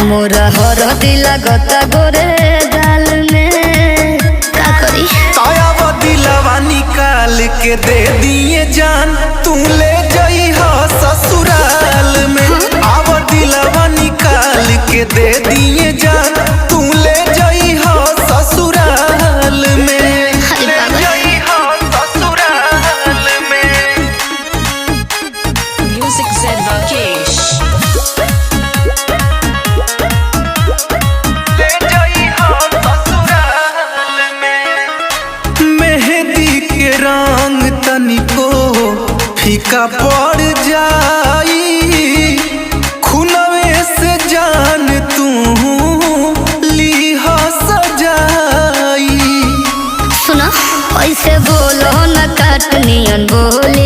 मोरा हरदी लागता गोरे गाल में का करी ताया वो दिलवा निकाल के दे दिए जान तू ले जाई हो ससुराल में। आव दिलवा निकाल के दे दिए जान तू ले जाई हो ससुराल में। अरे बाबा जाई हो ससुराल में। Music Zed Rakesh. ले जाई हो ससुराल में। मेहंदी के रंग तनिको फीका पड़ जाई खुनवे से जान तू लीहा सजाई। सुनो ऐसे बोलो न काटनियन बोली